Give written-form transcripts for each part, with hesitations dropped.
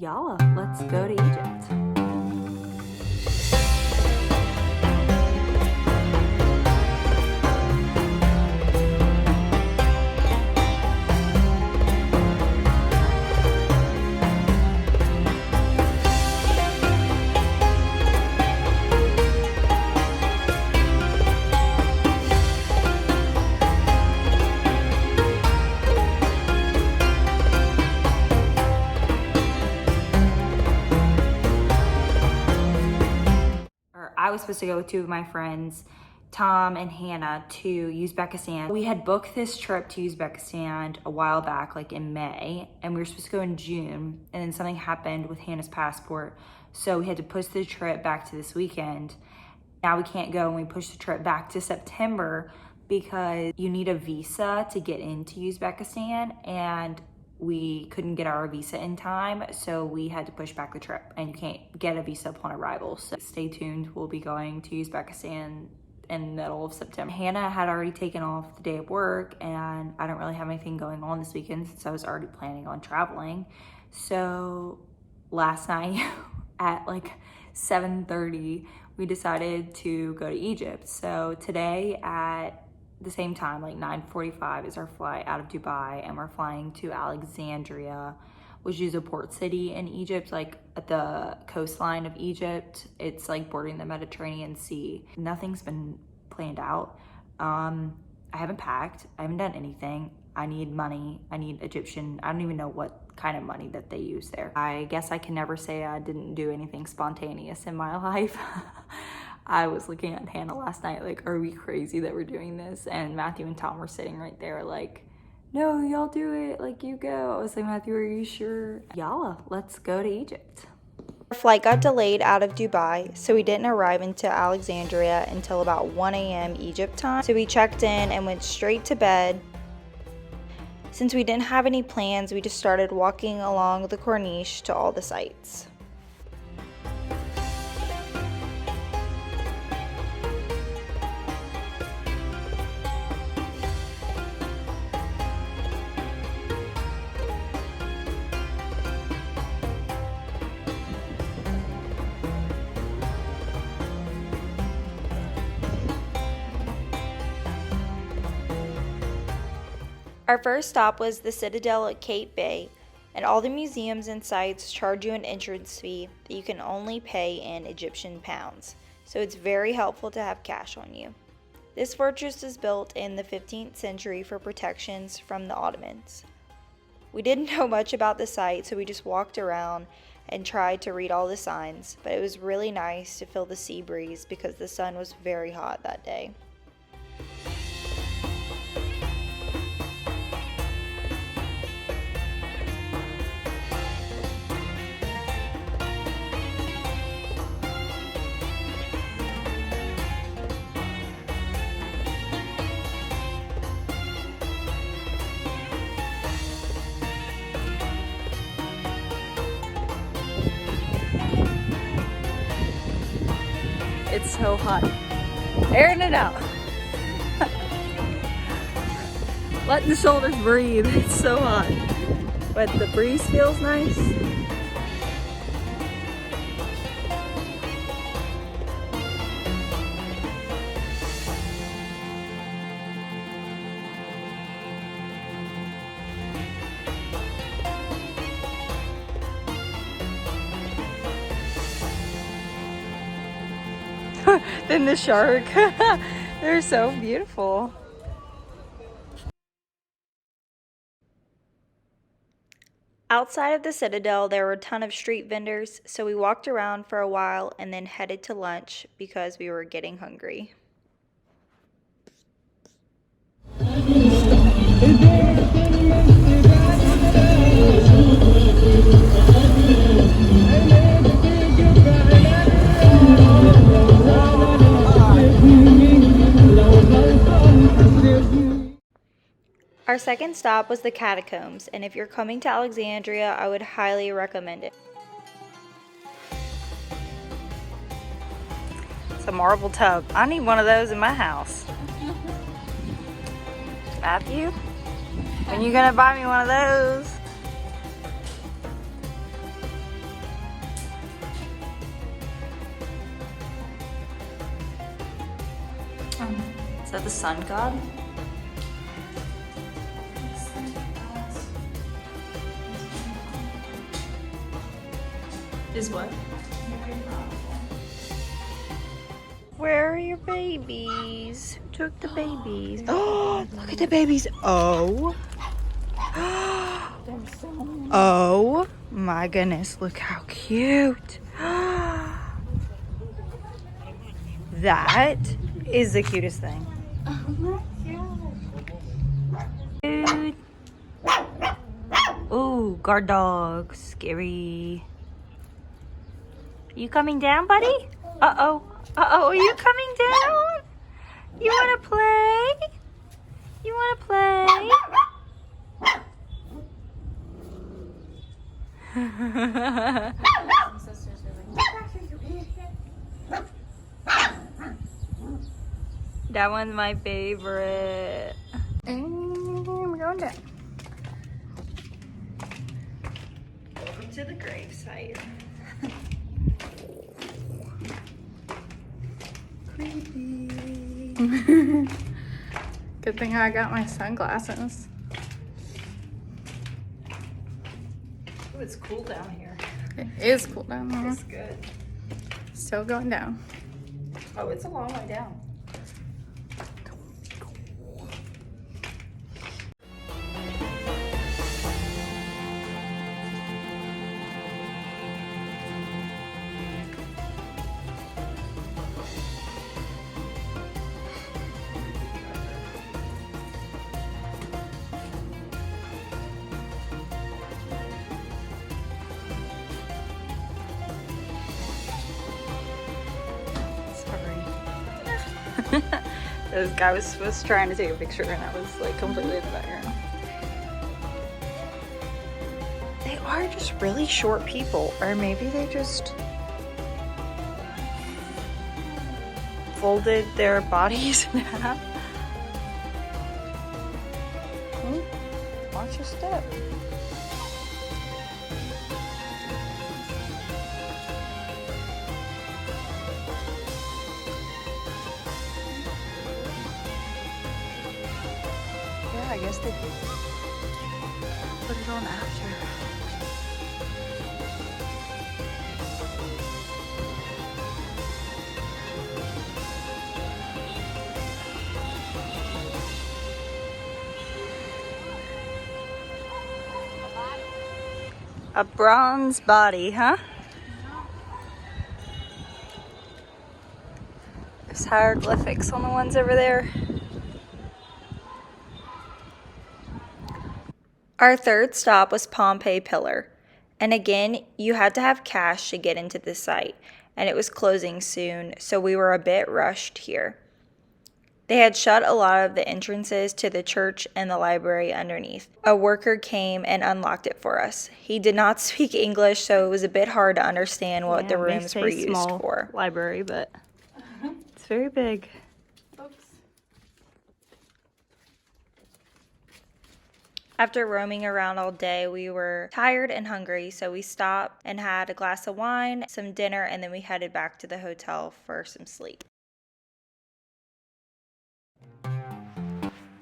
Yalla, let's go to Egypt. I was supposed to go with two of my friends, Tom and Hannah, to Uzbekistan. We had booked this trip to Uzbekistan a while back, like in May, and we were supposed to go in June, and then something happened with Hannah's passport, so we had to push the trip back to this weekend. Now we can't go, and we pushed the trip back to September because you need a visa to get into Uzbekistan, and we couldn't get our visa in time, so we had to push back the trip, and you can't get a visa upon arrival. So stay tuned, we'll be going to Uzbekistan in the middle of September. Hannah had already taken off the day of work, and I don't really have anything going on this weekend since I was already planning on traveling. So last night at like 7:30, we decided to go to Egypt. So today at the same time, like 9:45 is our flight out of Dubai, and we're flying to Alexandria, which is a port city in Egypt, like at the coastline of Egypt. It's like bordering the Mediterranean Sea. Nothing's been planned out. I haven't packed, I haven't done anything. I need money, I need Egyptian, I don't even know what kind of money that they use there. I guess I can never say I didn't do anything spontaneous in my life. I was looking at Hannah last night, like, are we crazy that we're doing this? And Matthew and Tom were sitting right there like, no, y'all do it, like, you go. I was like, Matthew, are you sure? Yalla, let's go to Egypt. Our flight got delayed out of Dubai, so we didn't arrive into Alexandria until about 1 a.m. Egypt time. So we checked in and went straight to bed. Since we didn't have any plans, we just started walking along the Corniche to all the sites. Our first stop was the Citadel at Cape Bay, and all the museums and sites charge you an entrance fee that you can only pay in Egyptian pounds, so it's very helpful to have cash on you. This fortress was built in the 15th century for protections from the Ottomans. We didn't know much about the site, so we just walked around and tried to read all the signs, but it was really nice to feel the sea breeze because the sun was very hot that day. It's so hot. Airing it out. Letting the shoulders breathe. It's so hot. But the breeze feels nice. Then the shark. They're so beautiful. Outside of the Citadel, there were a ton of street vendors, so we walked around for a while and then headed to lunch because we were getting hungry. Our second stop was the catacombs, and if you're coming to Alexandria, I would highly recommend it. It's a marble tub. I need one of those in my house. Matthew, when you gonna buy me one of those? Is that the sun god? Is what? Where are your babies? Who took the babies? Oh, look at the babies. Oh. Oh my goodness, look how cute. That is the cutest thing. Dude. Ooh, guard dog. Scary. You coming down, buddy? Uh-oh. Uh-oh, are you coming down? You wanna play? You wanna play? That one's my favorite. I'm going down. Welcome to the grave site. Creepy. Good thing I got my sunglasses. Ooh, it's cool down here. It is cool down there. It's good. Still going down. Oh, it's a long way down. This guy was trying to take a picture and I was like completely in the background. They are just really short people, or maybe they just folded their bodies in half. Watch your step. I guess they put it on after. A bronze body, huh? There's hieroglyphics on the ones over there. Our third stop was Pompeii Pillar, and again, you had to have cash to get into the site, and it was closing soon, so we were a bit rushed here. They had shut a lot of the entrances to the church and the library underneath. A worker came and unlocked it for us. He did not speak English, so it was a bit hard to understand what the rooms were used for. Library, but it's very big. After roaming around all day, we were tired and hungry, so we stopped and had a glass of wine, some dinner, and then we headed back to the hotel for some sleep.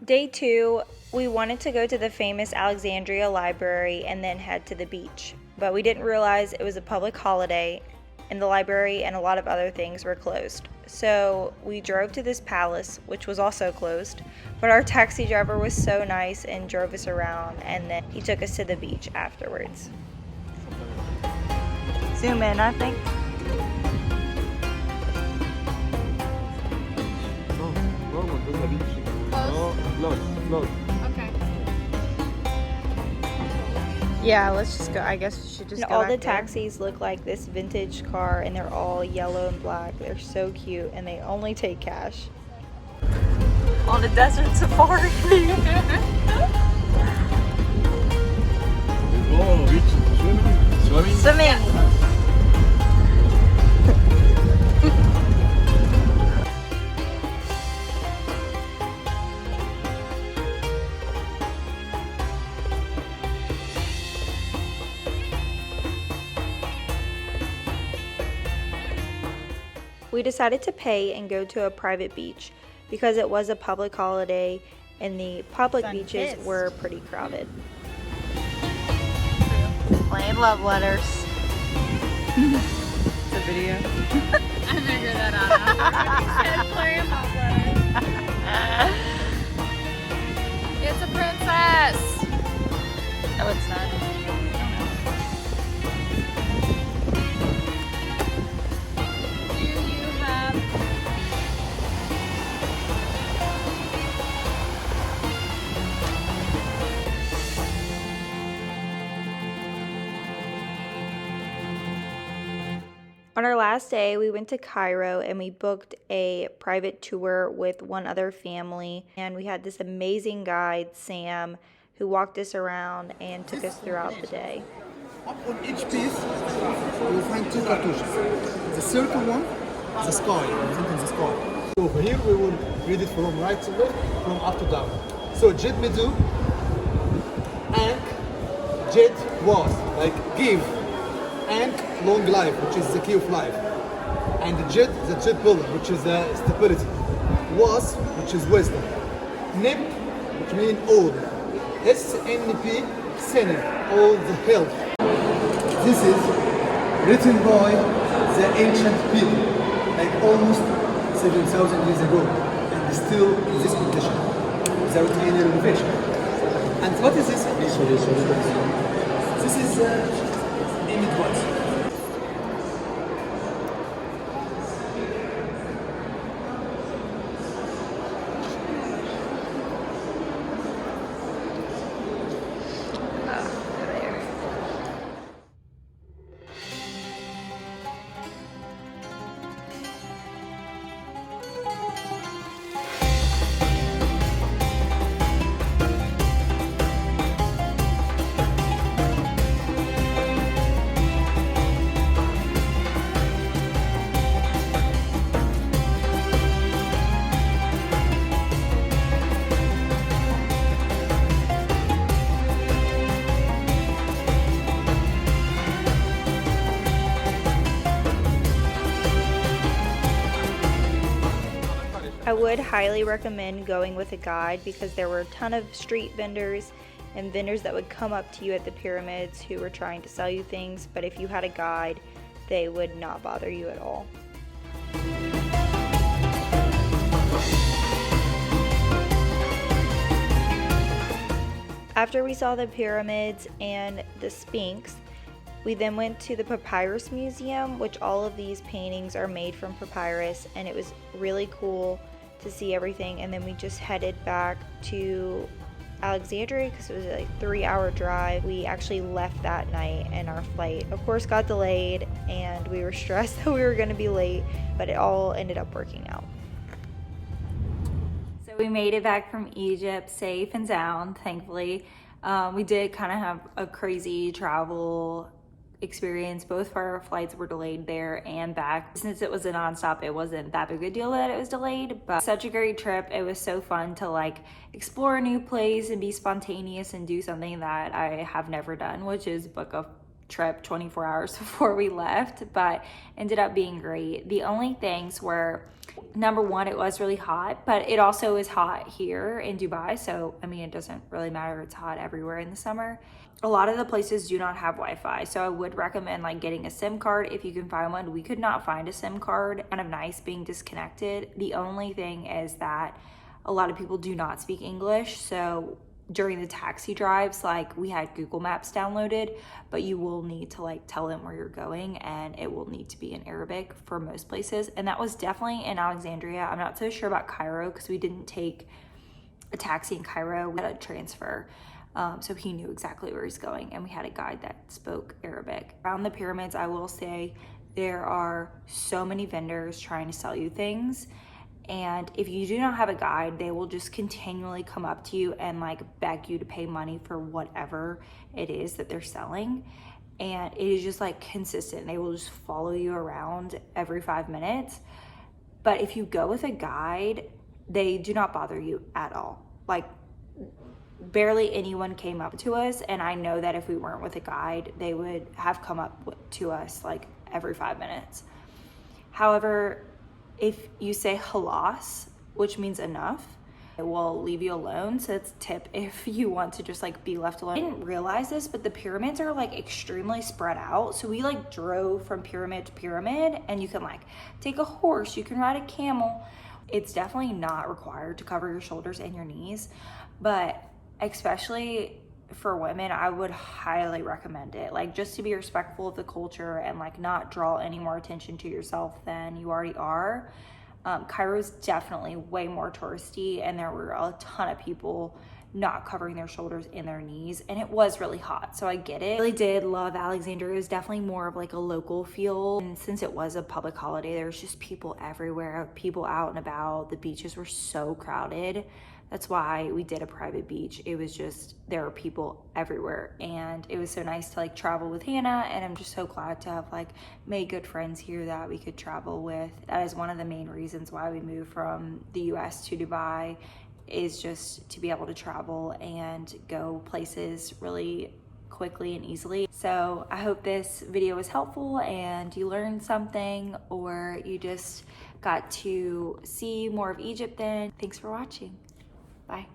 Day 2, we wanted to go to the famous Alexandria Library and then head to the beach, but we didn't realize it was a public holiday and the library and a lot of other things were closed. So we drove to this palace, which was also closed, but our taxi driver was so nice and drove us around, and then he took us to the beach afterwards. Zoom in, I think. Okay. Yeah, let's just go. I guess we should just And go all back the there. taxis look like this vintage car, and they're all yellow and black. They're so cute, and they only take cash. On a desert safari. Oh, beach swimming. Swimming! We decided to pay and go to a private beach, because it was a public holiday and the public beaches Sun-kissed. were pretty crowded. Plain love letters. It's a video. I figured that out. Said plain love letters. It's a princess. Oh, it's not. Do you have On our last day, we went to Cairo and we booked a private tour with one other family. And we had this amazing guide, Sam, who walked us around and took us throughout the day. Up on each piece, you will find two cartouches. The circle one, the sky, representing the sky. So over here, we will read it from right to left, from up to down. So Jed Medu, Ank, Jed was, like give, Ank, long life, which is the key of life. And the Jed pillar, which is stability. Was, which is wisdom. Nib, which means old. SNP, Senin, all the health. This is written by the ancient people, like almost 7,000 years ago, and still in this condition, without any renovation. And what is this? This is image what? I would highly recommend going with a guide because there were a ton of street vendors and vendors that would come up to you at the pyramids who were trying to sell you things, but if you had a guide, they would not bother you at all. After we saw the pyramids and the Sphinx, we then went to the Papyrus Museum, which all of these paintings are made from papyrus, and it was really cool to see everything. And then we just headed back to Alexandria because it was a 3-hour drive. We actually left that night and our flight, of course, got delayed and we were stressed that we were going to be late, but it all ended up working out. So we made it back from Egypt safe and sound, thankfully. We did kind of have a crazy travel experience. Both of our flights were delayed there and back. Since it was a nonstop, it wasn't that big a deal that it was delayed, but such a great trip. It was so fun to like explore a new place and be spontaneous and do something that I have never done, which is book a trip 24 hours before we left, but ended up being great. The only things were, number one, it was really hot, but it also is hot here in Dubai. So, I mean, it doesn't really matter. It's hot everywhere in the summer. A lot of the places do not have Wi-Fi. So I would recommend like getting a SIM card if you can find one. We could not find a SIM card. Kind of nice being disconnected. The only thing is that a lot of people do not speak English. So during the taxi drives, like we had Google Maps downloaded, but you will need to like tell them where you're going and it will need to be in Arabic for most places. And that was definitely in Alexandria. I'm not so sure about Cairo because we didn't take a taxi in Cairo. We had a transfer. So he knew exactly where he's going and we had a guide that spoke Arabic. Around the pyramids, I will say there are so many vendors trying to sell you things. And if you do not have a guide, they will just continually come up to you and like beg you to pay money for whatever it is that they're selling. And it is just like consistent. They will just follow you around every 5 minutes. But if you go with a guide, they do not bother you at all. Like barely anyone came up to us. And I know that if we weren't with a guide, they would have come up to us like every 5 minutes. However, if you say halas, which means enough. It will leave you alone, so it's a tip if you want to just like be left alone. I didn't realize this, but the pyramids are like extremely spread out. So we like drove from pyramid to pyramid, and you can like take a horse, you can ride a camel. It's definitely not required to cover your shoulders and your knees, but especially for women, I would highly recommend it. Like, just to be respectful of the culture and like not draw any more attention to yourself than you already are. Cairo's definitely way more touristy, and there were a ton of people not covering their shoulders and their knees, and it was really hot, so I get it. I really did love Alexandria. It was definitely more of like a local feel, and since it was a public holiday, there was just people everywhere, people out and about. The beaches were so crowded. That's why we did a private beach. It was just, there were people everywhere, and it was so nice to like travel with Hannah, and I'm just so glad to have like made good friends here that we could travel with. That is one of the main reasons why we moved from the US to Dubai, is just to be able to travel and go places really quickly and easily. So I hope this video was helpful and you learned something, or you just got to see more of Egypt then. Thanks for watching. Bye.